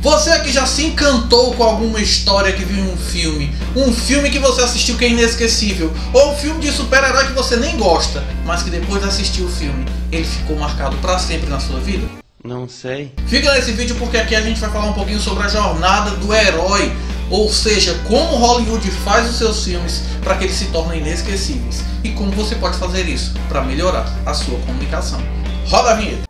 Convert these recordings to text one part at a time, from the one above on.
Você que já se encantou com alguma história que viu em um filme que você assistiu que é inesquecível, ou um filme de super-herói que você nem gosta, mas que depois de assistir o filme, ele ficou marcado para sempre na sua vida? Não sei. Fica nesse vídeo porque aqui a gente vai falar um pouquinho sobre a jornada do herói, ou seja, como Hollywood faz os seus filmes para que eles se tornem inesquecíveis e como você pode fazer isso para melhorar a sua comunicação. Roda a vinheta!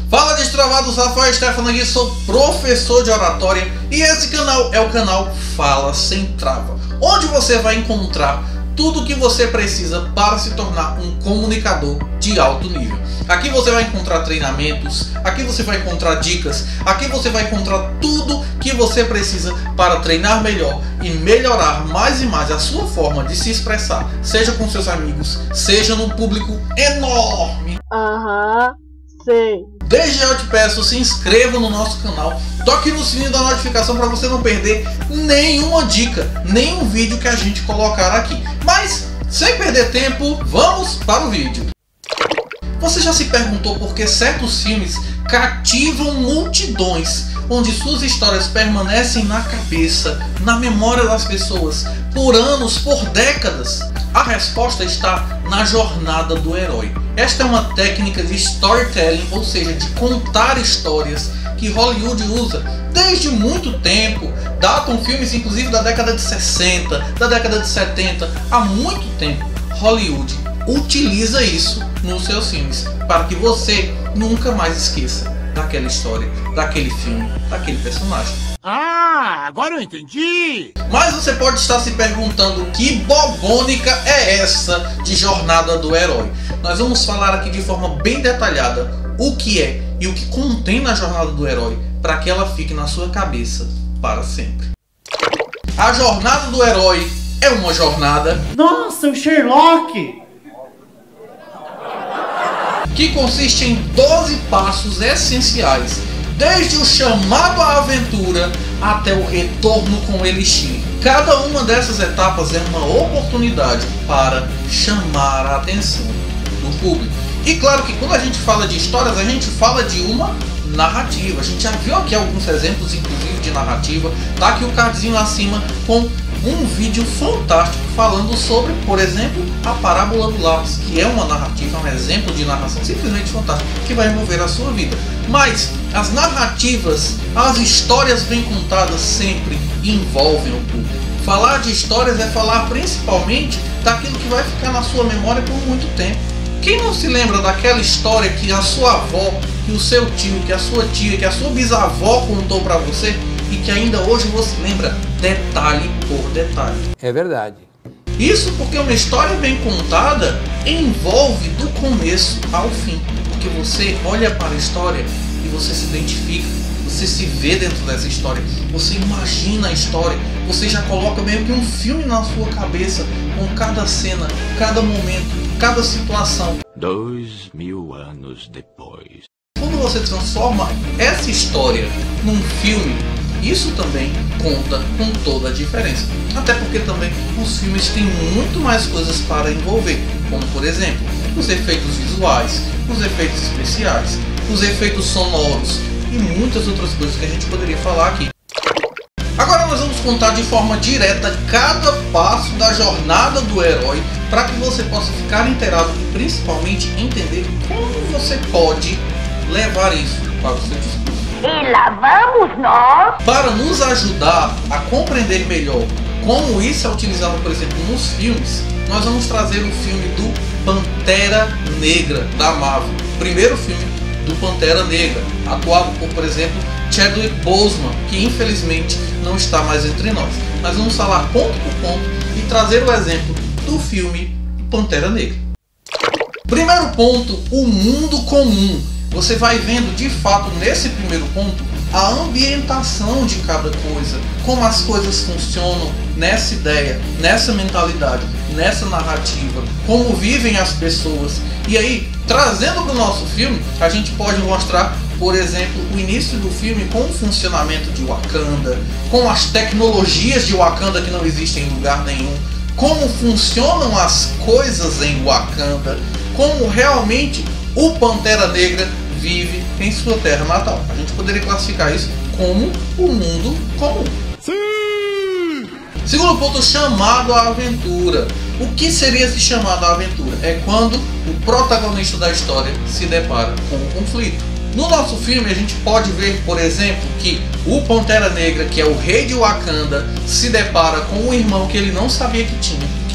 Fala destravados, Rafael Stefano aqui, sou professor de oratória e esse canal é o canal Fala Sem Trava, onde você vai encontrar tudo o que você precisa para se tornar um comunicador de alto nível. Aqui você vai encontrar treinamentos, aqui você vai encontrar dicas, aqui você vai encontrar tudo que você precisa para treinar melhor e melhorar mais e mais a sua forma de se expressar, seja com seus amigos, seja num público enorme. Sei. Desde já eu te peço, se inscreva no nosso canal, toque no sininho da notificação para você não perder nenhuma dica, nenhum vídeo que a gente colocar aqui. Mas, sem perder tempo, vamos para o vídeo. Você já se perguntou por que certos filmes cativam multidões, onde suas histórias permanecem na cabeça, na memória das pessoas, por anos, por décadas? A resposta está na jornada do herói. Esta é uma técnica de storytelling, ou seja, de contar histórias, que Hollywood usa desde muito tempo. Datam filmes inclusive da década de 60, da década de 70. Há muito tempo Hollywood utiliza isso nos seus filmes, para que você nunca mais esqueça daquela história, daquele filme, daquele personagem. Ah, agora eu entendi! Mas você pode estar se perguntando que bobônica é essa de jornada do herói. Nós vamos falar aqui de forma bem detalhada o que é e o que contém na jornada do herói para que ela fique na sua cabeça para sempre. A jornada do herói é uma jornada... Nossa, o Sherlock! Que consiste em 12 passos essenciais, desde o chamado à aventura até o retorno com o Elixir. Cada uma dessas etapas é uma oportunidade para chamar a atenção do público. E claro que quando a gente fala de histórias, a gente fala de uma narrativa. A gente já viu aqui alguns exemplos, inclusive, de narrativa. Tá aqui o cardzinho acima com um vídeo fantástico falando sobre, por exemplo, a parábola do lápis, que é uma narrativa, um exemplo de narração simplesmente fantástico, que vai envolver a sua vida. Mas as narrativas, as histórias bem contadas sempre envolvem o público. Falar de histórias é falar principalmente daquilo que vai ficar na sua memória por muito tempo. Quem não se lembra daquela história que a sua avó, que o seu tio, que a sua tia, que a sua bisavó contou para você e que ainda hoje você lembra detalhe por detalhe? É verdade. Isso porque uma história bem contada envolve do começo ao fim, porque você olha para a história e você se identifica, você se vê dentro dessa história, você imagina a história, você já coloca meio que um filme na sua cabeça com cada cena, cada momento, cada situação. 2000 anos depois. Quando você transforma essa história num filme, isso também conta com toda a diferença. Até porque também os filmes têm muito mais coisas para envolver, como por exemplo, os efeitos visuais, os efeitos especiais, os efeitos sonoros e muitas outras coisas que a gente poderia falar aqui. Agora nós vamos contar de forma direta cada passo da jornada do herói para que você possa ficar inteirado e principalmente entender como você pode levar isso para o seu discurso. E lá vamos nós! Para nos ajudar a compreender melhor como isso é utilizado, por exemplo, nos filmes, nós vamos trazer o filme do Pantera Negra da Marvel. Primeiro filme do Pantera Negra, atuado por exemplo, Chadwick Boseman, que infelizmente não está mais entre nós. Nós vamos falar ponto por ponto e trazer o exemplo do filme Pantera Negra. Primeiro ponto, o mundo comum. Você vai vendo de fato nesse primeiro ponto a ambientação de cada coisa, como as coisas funcionam nessa ideia, nessa mentalidade, nessa narrativa, como vivem as pessoas. E aí, trazendo para o nosso filme, a gente pode mostrar, por exemplo, o início do filme com o funcionamento de Wakanda, com as tecnologias de Wakanda que não existem em lugar nenhum, como funcionam as coisas em Wakanda, como realmente o Pantera Negra vive em sua terra natal. A gente poderia classificar isso como o mundo comum. Sim! Segundo ponto, chamado à aventura. O que seria esse chamado à aventura? É quando o protagonista da história se depara com um conflito. No nosso filme a gente pode ver, por exemplo, que o Pantera Negra, que é o rei de Wakanda, se depara com um irmão que ele não sabia que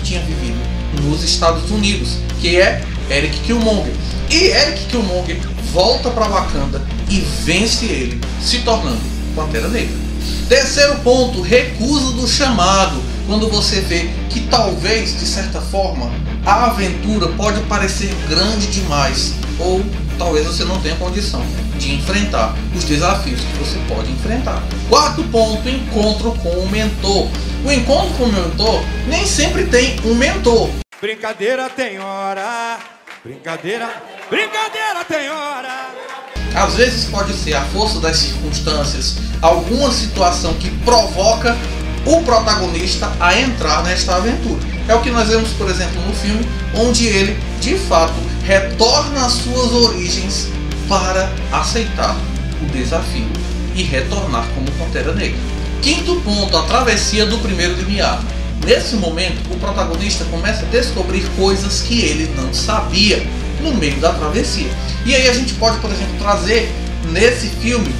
tinha vivido nos Estados Unidos, que é Eric Killmonger. E Eric Killmonger volta para Wakanda e vence ele, se tornando Pantera Negra. Terceiro ponto, recusa do chamado. Quando você vê que talvez, de certa forma, a aventura pode parecer grande demais, ou talvez você não tenha condição de enfrentar os desafios que você pode enfrentar. Quarto ponto, encontro com o mentor. O encontro com o mentor nem sempre tem um mentor. Brincadeira tem hora, brincadeira tem hora. Às vezes pode ser a força das circunstâncias, alguma situação que provoca o protagonista a entrar nesta aventura. É o que nós vemos, por exemplo, no filme, onde ele, de fato, retorna às suas origens para aceitar o desafio e retornar como Pantera Negra. Quinto ponto, a travessia do primeiro limiar. Nesse momento, o protagonista começa a descobrir coisas que ele não sabia no meio da travessia. E aí a gente pode, por exemplo, trazer nesse filme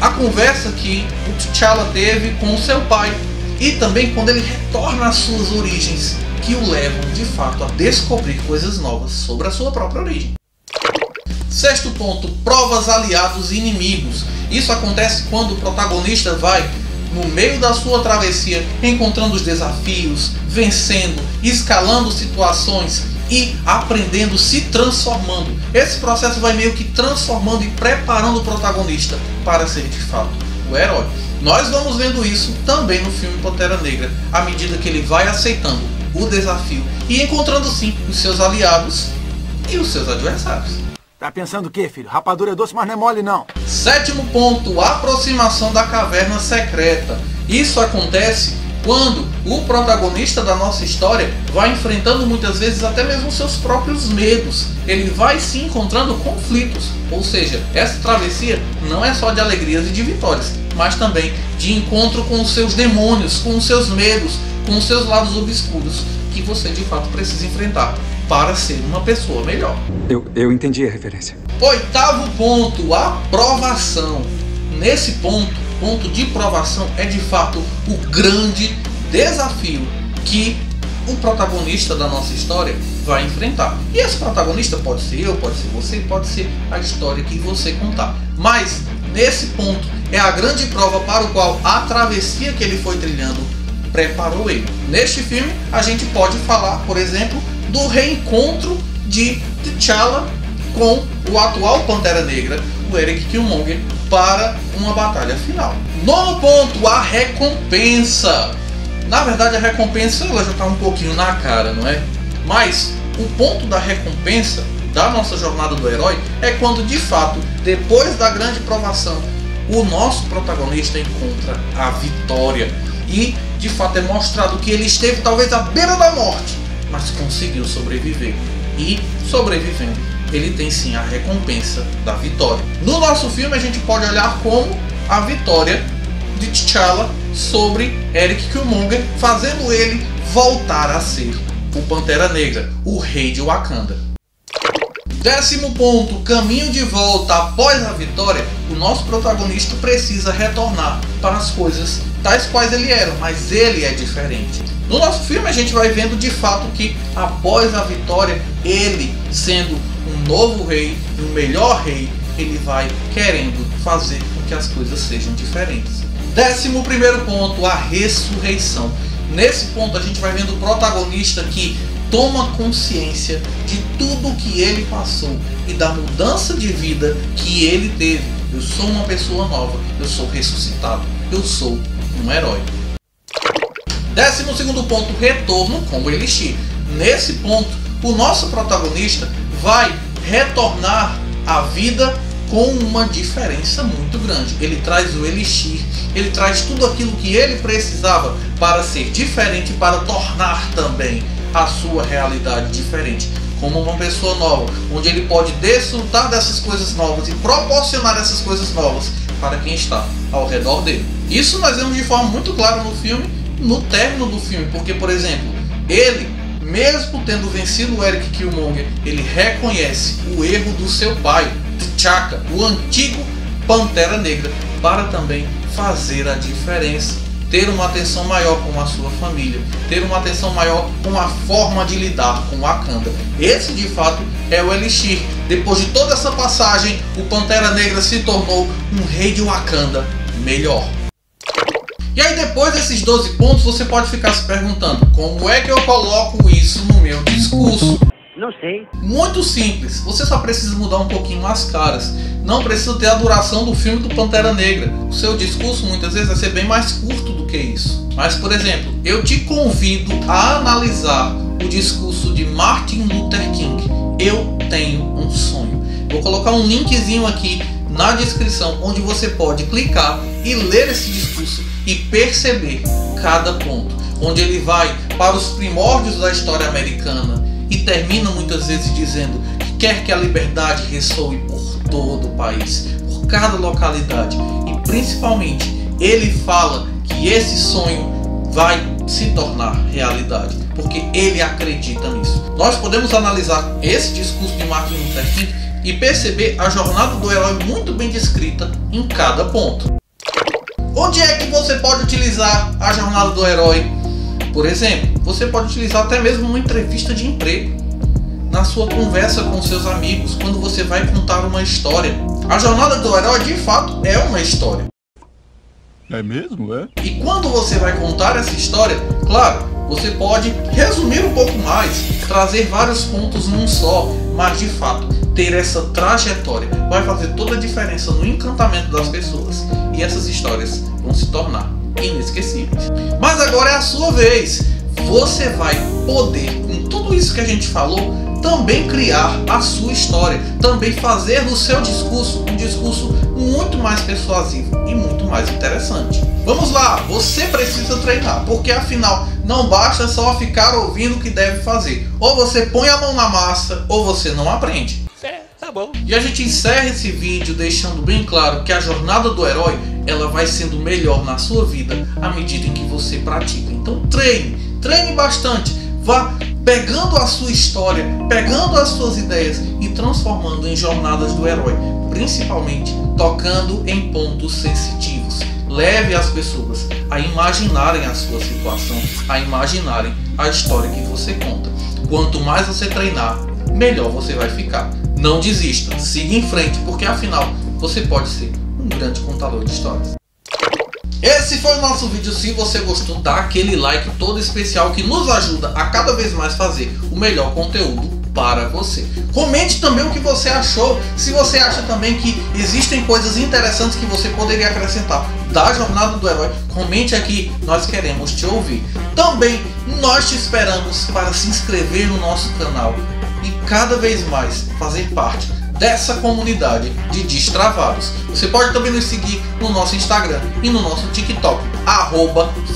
a conversa que o T'Challa teve com o seu pai, e também quando ele retorna às suas origens, que o levam de fato a descobrir coisas novas sobre a sua própria origem. Sexto ponto, provas, aliados e inimigos. Isso acontece quando o protagonista vai no meio da sua travessia, encontrando os desafios, vencendo, escalando situações e aprendendo, se transformando. Esse processo vai meio que transformando e preparando o protagonista para ser de fato o herói. Nós vamos vendo isso também no filme Pantera Negra, à medida que ele vai aceitando o desafio e encontrando sim os seus aliados e os seus adversários. Tá pensando o quê, filho? Rapadura é doce, mas não é mole não. Sétimo ponto, aproximação da caverna secreta. Isso acontece quando o protagonista da nossa história vai enfrentando muitas vezes até mesmo seus próprios medos. Ele vai se encontrando conflitos, ou seja, essa travessia não é só de alegrias e de vitórias, mas também de encontro com os seus demônios, com os seus medos, com os seus lados obscuros, que você de fato precisa enfrentar para ser uma pessoa melhor. Eu entendi a referência. Oitavo ponto, aprovação. Nesse ponto de provação é de fato o grande desafio que o protagonista da nossa história vai enfrentar. E esse protagonista pode ser eu, pode ser você, pode ser a história que você contar. Mas nesse ponto é a grande prova para o qual a travessia que ele foi trilhando preparou ele. Neste filme a gente pode falar, por exemplo, do reencontro de T'Challa com o atual Pantera Negra, o Eric Killmonger, para uma batalha final. Nono ponto, a recompensa. Na verdade a recompensa ela já está um pouquinho na cara, não é? Mas o ponto da recompensa da nossa jornada do herói é quando de fato, depois da grande provação, o nosso protagonista encontra a vitória. E de fato é mostrado que ele esteve talvez à beira da morte, mas conseguiu sobreviver. E sobrevivendo, ele tem sim a recompensa da vitória. No nosso filme a gente pode olhar como a vitória de T'Challa sobre Eric Killmonger, fazendo ele voltar a ser o Pantera Negra, o rei de Wakanda. Décimo ponto, caminho de volta. Após a vitória, o nosso protagonista precisa retornar para as coisas tais quais ele era, mas ele é diferente. No nosso filme a gente vai vendo de fato que após a vitória, ele sendo um novo rei, um melhor rei, ele vai querendo fazer com que as coisas sejam diferentes. 11º ponto, a ressurreição. Nesse ponto a gente vai vendo o protagonista que toma consciência de tudo que ele passou e da mudança de vida que ele teve. Eu sou uma pessoa nova, eu sou ressuscitado, eu sou um herói. 12º ponto, retorno com o Elixir. Nesse ponto, o nosso protagonista vai retornar à vida com uma diferença muito grande. Ele traz o Elixir, ele traz tudo aquilo que ele precisava para ser diferente, para tornar também a sua realidade diferente. como uma pessoa nova, onde ele pode desfrutar dessas coisas novas e proporcionar essas coisas novas para quem está ao redor dele. Isso nós vemos de forma muito clara no filme, no término do filme, porque, por exemplo, ele, mesmo tendo vencido o Eric Killmonger, ele reconhece o erro do seu pai, T'Chaka, o antigo Pantera Negra, para também fazer a diferença, ter uma atenção maior com a sua família, ter uma atenção maior com a forma de lidar com Wakanda. Esse de fato é o Elixir. Depois de toda essa passagem, o Pantera Negra se tornou um rei de Wakanda melhor. E aí, depois desses 12 pontos, você pode ficar se perguntando: como é que eu coloco isso no meu discurso? Não sei. Muito simples, você só precisa mudar um pouquinho as caras. Não precisa ter a duração do filme do Pantera Negra. O seu discurso muitas vezes vai ser bem mais curto do que isso. Mas, por exemplo, eu te convido a analisar o discurso de Martin Luther King. Eu tenho um sonho. Vou colocar um linkzinho aqui na descrição, onde você pode clicar e ler esse discurso e perceber cada ponto, onde ele vai para os primórdios da história americana e termina muitas vezes dizendo que quer que a liberdade ressoe por todo o país, por cada localidade, e principalmente ele fala que esse sonho vai se tornar realidade, porque ele acredita nisso. Nós podemos analisar esse discurso de Martin Luther King e perceber a jornada do herói muito bem descrita em cada ponto. Onde é que você pode utilizar a jornada do herói? Por exemplo, você pode utilizar até mesmo uma entrevista de emprego, na sua conversa com seus amigos, quando você vai contar uma história. A jornada do herói de fato é uma história. É mesmo, é? E quando você vai contar essa história, claro, você pode resumir um pouco mais, trazer vários pontos num só, mas de fato, ter essa trajetória vai fazer toda a diferença no encantamento das pessoas. E essas histórias vão se tornar inesquecíveis. Mas agora é a sua vez. Você vai poder, com tudo isso que a gente falou, também criar a sua história, também fazer do seu discurso um discurso muito mais persuasivo e muito mais interessante. Vamos lá, você precisa treinar, porque afinal não basta só ficar ouvindo o que deve fazer. Ou você põe a mão na massa, ou você não aprende. Tá bom. E a gente encerra esse vídeo deixando bem claro que a jornada do herói, ela vai sendo melhor na sua vida à medida em que você pratica. Então treine bastante, vá pegando a sua história, pegando as suas ideias e transformando em jornadas do herói, principalmente tocando em pontos sensitivos. Leve as pessoas a imaginarem a sua situação, a imaginarem a história que você conta. Quanto mais você treinar, melhor você vai ficar. Não desista, siga em frente, porque afinal você pode ser um grande contador de histórias. Esse foi o nosso vídeo. Se você gostou, dá aquele like todo especial que nos ajuda a cada vez mais fazer o melhor conteúdo para você. Comente também o que você achou. Se você acha também que existem coisas interessantes que você poderia acrescentar da jornada do herói, comente aqui, nós queremos te ouvir. Também nós te esperamos para se inscrever no nosso canal e cada vez mais fazer parte dessa comunidade de destravados. Você pode também nos seguir no nosso Instagram e no nosso TikTok,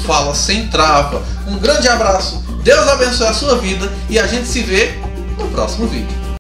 @FalaSemTrava. Um grande abraço, Deus abençoe a sua vida e a gente se vê no próximo vídeo.